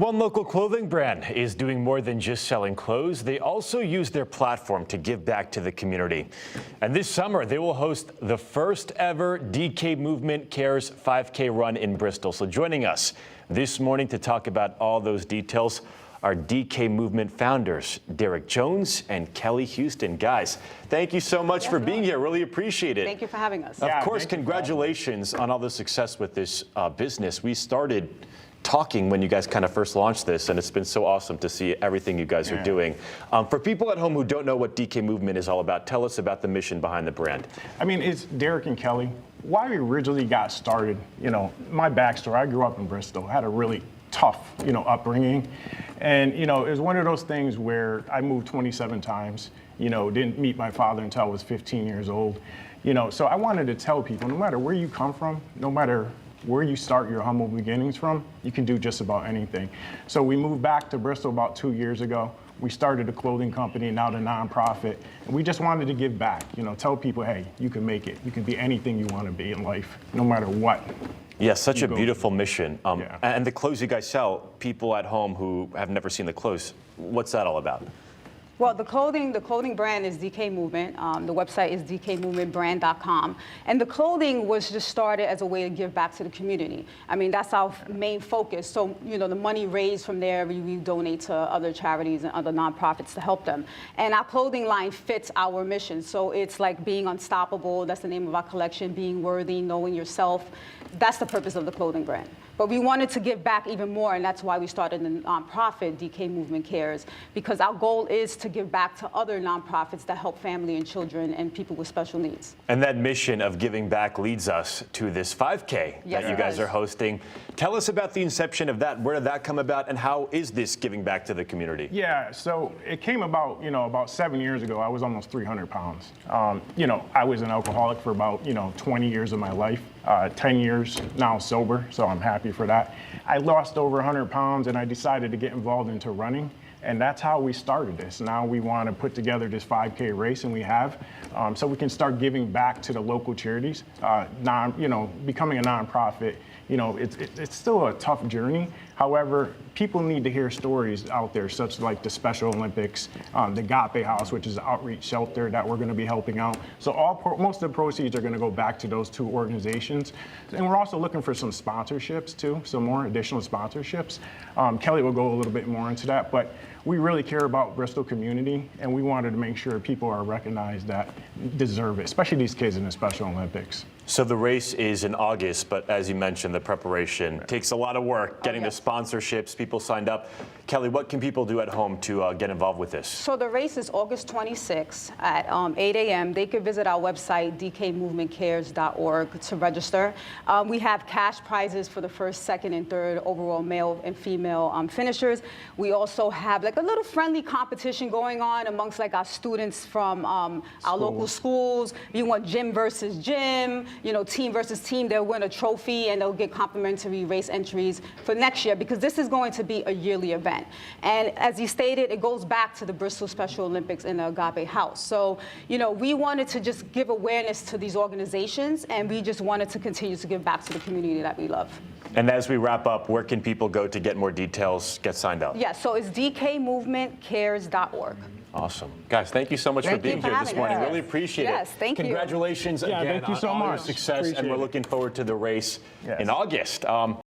One local clothing brand is doing more than just selling clothes. They also use their platform to give back to the community. And this summer, they will host the first ever DK Movement Cares 5K run in Bristol. So joining us this morning to talk about all those details are DK Movement founders, Derek Jones and Kelly Houston. Guys, thank you so much for being here. Really appreciate it. Thank you for having us. Of course, congratulations on all the success with this business. We started talking when you guys kind of first launched this, and it's been so awesome to see everything you guys are doing. For people at home who don't know what DK Movement is all about, tell us about the mission behind the brand. I mean, it's Derek and Kelly. Why we originally got started, my backstory, I grew up in Bristol, had a really tough, upbringing. And, it was one of those things where I moved 27 times, didn't meet my father until I was 15 years old. So I wanted to tell people, no matter where you come from, no matter where you start your humble beginnings from, you can do just about anything. So we moved back to Bristol about 2 years ago. We started a clothing company, now the nonprofit, and we just wanted to give back, tell people, hey, you can make it. You can be anything you want to be in life, no matter what. Yeah, such a beautiful mission. And the clothes you guys sell, people at home who have never seen the clothes, what's that all about? Well, the clothing brand is DK Movement. The website is dkmovementbrand.com. And the clothing was just started as a way to give back to the community. I mean, that's our main focus. So, the money raised from there, we donate to other charities and other nonprofits to help them. And our clothing line fits our mission. So it's like being unstoppable. That's the name of our collection, being worthy, knowing yourself. That's the purpose of the clothing brand. But we wanted to give back even more, and that's why we started the nonprofit, DK Movement Cares, because our goal is to give back to other nonprofits that help family and children and people with special needs. And that mission of giving back leads us to this 5K that you guys are hosting. Tell us about the inception of that. Where did that come about, and how is this giving back to the community? Yeah, so it came about, about 7 years ago. I was almost 300 pounds. I was an alcoholic for about, 20 years of my life. 10 years now sober, so I'm happy for that. I lost over 100 pounds and I decided to get involved into running. And that's how we started this. Now we want to put together this 5K race, and we have, so we can start giving back to the local charities. Becoming a nonprofit, it's still a tough journey. However, people need to hear stories out there, such like the Special Olympics, the Agape House, which is an outreach shelter that we're going to be helping out. So most of the proceeds are going to go back to those two organizations. And we're also looking for some sponsorships too, some more additional sponsorships. Kelly will go a little bit more into that, but we really care about Bristol community, and we wanted to make sure people are recognized that deserve it, especially these kids in the Special Olympics. So the race is in August, but as you mentioned, the preparation takes a lot of work, getting the sponsorships, people signed up. Kelly, what can people do at home to get involved with this? So the race is August 26th at 8 a.m. They can visit our website, dkmovementcares.org, to register. We have cash prizes for the first, second, and third overall male and female finishers. We also have like a little friendly competition going on amongst like our students from our local schools. You want gym versus gym, team versus team. They'll win a trophy and they'll get complimentary race entries for next year, because this is going to be a yearly event. And as you stated, it goes back to the Bristol Special Olympics in the Agape House. So, we wanted to just give awareness to these organizations, and we just wanted to continue to give back to the community that we love. And as we wrap up, where can people go to get more details, get signed up? Yeah, so it's dkmovementcares.org. Awesome. Guys, thank you so much for being here this morning. Really appreciate it. Yes, thank you. Congratulations again thank you so on all your much. success, and we're looking forward to the race in August.